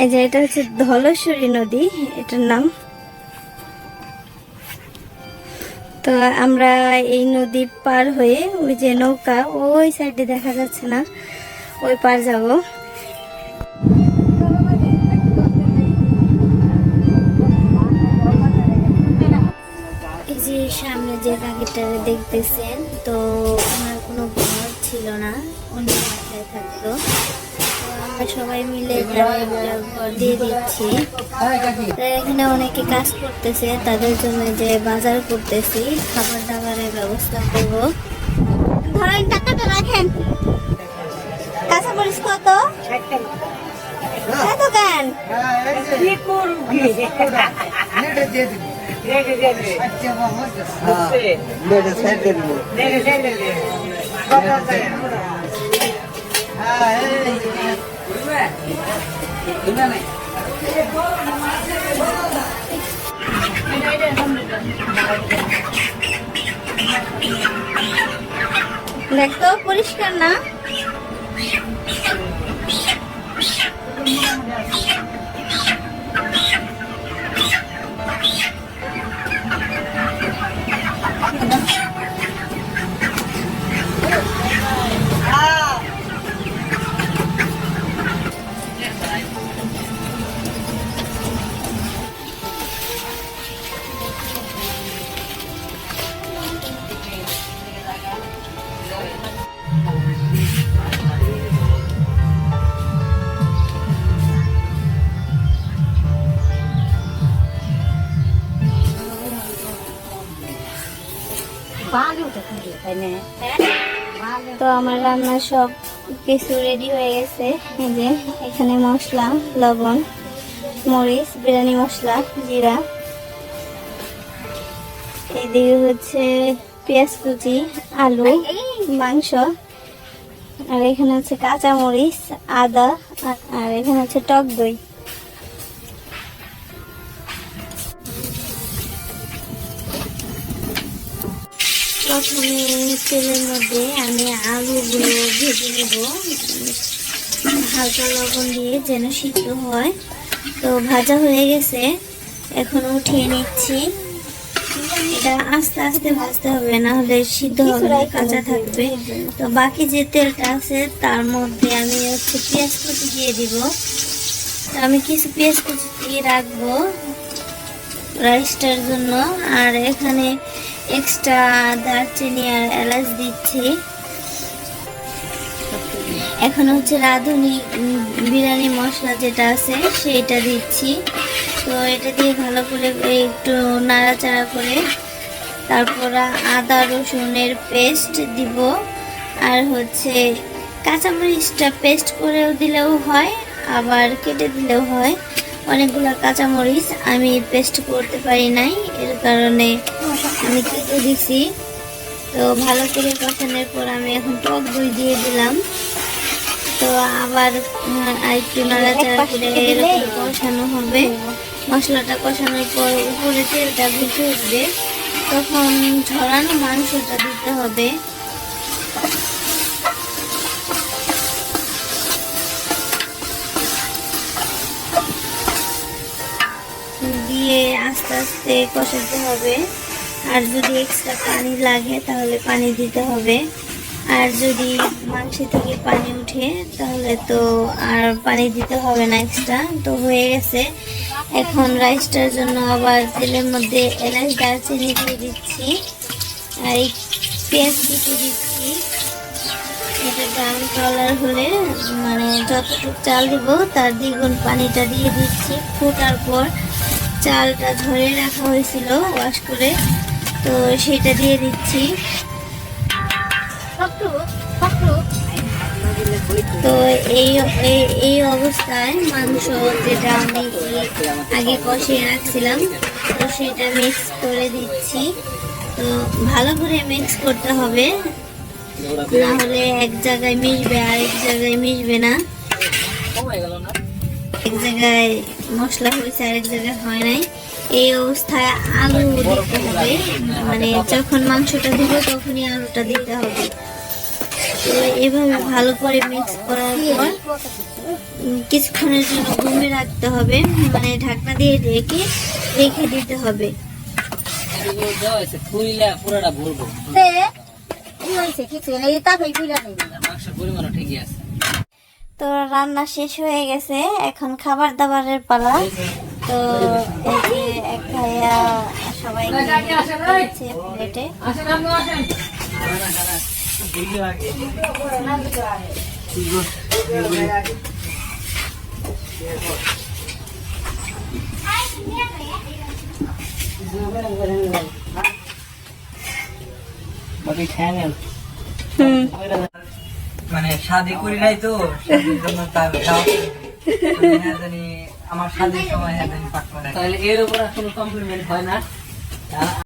এই যে এটা হচ্ছে ধলেশ্বরী নদী, এটার নাম। তো আমরা এই নদী পার হয়ে ওই যে নৌকা ওই সাইডে দেখা যাচ্ছে না, ওই পার যাব। এই যে সামনে যে গাড়িটা দেখতেছেন, তো আমার কোনো ঘর ছিল না, অন্য বাসায় থাকতো। আমরা সবাই মিলে ঘর দিয়ে দিচ্ছি। এখানে অনেকে কাজ করতেছে, তাদের জন্য যে বাজার করতেছি, খাবার দাবারের ব্যবস্থা করব। ধরেন টাকাটা রাখেন। কাঁচামরিচ কত? এত কেন? দেখতো পরিষ্কার না? তো আমার রান্না সব কিছু রেডি হয়ে গেছে। এই যে এখানে মশলা, লবণ, মরিচ, বিরিয়ানি মশলা, জিরা, এদিকে হচ্ছে পেঁয়াজ কুচি, আলু, মাংস, আর এখানে হচ্ছে কাঁচা মরিচ, আদা, আর এখানে হচ্ছে টক দই। প্রথমে তেলের মধ্যে আমি আলুগুলো ভেজে নেব হালকা লবণ দিয়ে, যেন সিদ্ধ হয়। তো ভাজা হয়ে গেছে, এখন উঠিয়ে নিচ্ছি। এটা আস্তে আস্তে ভাজতে হবে, না হলে সিদ্ধ হবে না, কাঁচা থাকবে। তো বাকি যে তেলটা আছে তার মধ্যে আমি হচ্ছে পেঁয়াজ কুচি দিয়ে দিব। তো আমি কিছু পেঁয়াজ কুচি দিয়ে রাখবো রাইসটার জন্য। আর এখানে এক্সট্রা দারচিনি আর এলাচ দিচ্ছি। এখন হচ্ছে রাঁধুনি বিরিয়ানি মশলা যেটা আছে সেইটা দিচ্ছি। তো এটা দিয়ে ভালো করে একটু নাড়াচাড়া করে তারপর আদা রসুনের পেস্ট দিব। আর হচ্ছে কাঁচামরিচটা পেস্ট করেও দিলেও হয়, আবার কেটে দিলেও হয়। অনেকগুলো কাঁচামরিচ আমি পেস্ট করতে পারি নাই, এর কারণে আমি কেটে দিছি। তো ভালো করে কষানোর পর আমি এখন টক দই দিয়ে দিলাম। তো আবার একটু নাড়াচাড়া করে এরকম কষানো হবে। মশলাটা কষানোর পর উপরে তেলটা ভেসে উঠবে, তখন ঝরানো মাংসটা দিতে হবে। দিয়ে আস্তে আস্তে কষাতে হবে। আর যদি এক্সট্রা পানি লাগে তাহলে পানি দিতে হবে। আর যদি মাংস থেকে পানি উঠে তাহলে তো আর পানি দিতে হবে না এক্সট্রা। তো হয়ে গেছে। এখন রাইসটার জন্য আবার তেলের মধ্যে এলাচ দারচিনি দিয়ে দিচ্ছি, আর এই পেঁয়াজ কুচি দিচ্ছি। এটা ব্রাউন কালার হলে মানে যতটুকু চাল দিব তার দ্বিগুণ পানিটা দিয়ে দিচ্ছি। ফোটার পর চালটা ঝরিয়ে রাখা হয়েছিল ওয়াশ করে, তো সেটা দিয়ে দিচ্ছি। তো এই অবস্থায় মাংস যেটা আমি আগে কষিয়ে রাখছিলাম তো সেটা মিক্স করে দিচ্ছি। তো ভালো করে মিক্স করতে হবে, না হলে এক জায়গায় মিশবে আর এক জায়গায় মিশবে না। এক জায়গায় মশলা হয়েছে আর এক জায়গায় হয় নাই। এই অবস্থায় আলু দিতে হবে, মানে যখন মাংসটা দিব তখনই আলুটা দিতে হবে। তো এভাবে ভালো করে মিক্স করার পর কিছুক্ষণের জন্য ঘুমে রাখতে হবে, মানে ঢাকনা দিয়ে রেখে দিতে হবে। তো রান্না শেষ হয়ে গেছে, এখন খাবার দাবারের পালা। তো এই যে এক ভাইয়া সবাইকে দিচ্ছে প্লেটে। মানে শাদি করি নাই তো, শাদির জন্য তার আমার শাদির সময় পাক করে। তাহলে এর উপর কোনো কমপ্লিমেন্ট হয় না।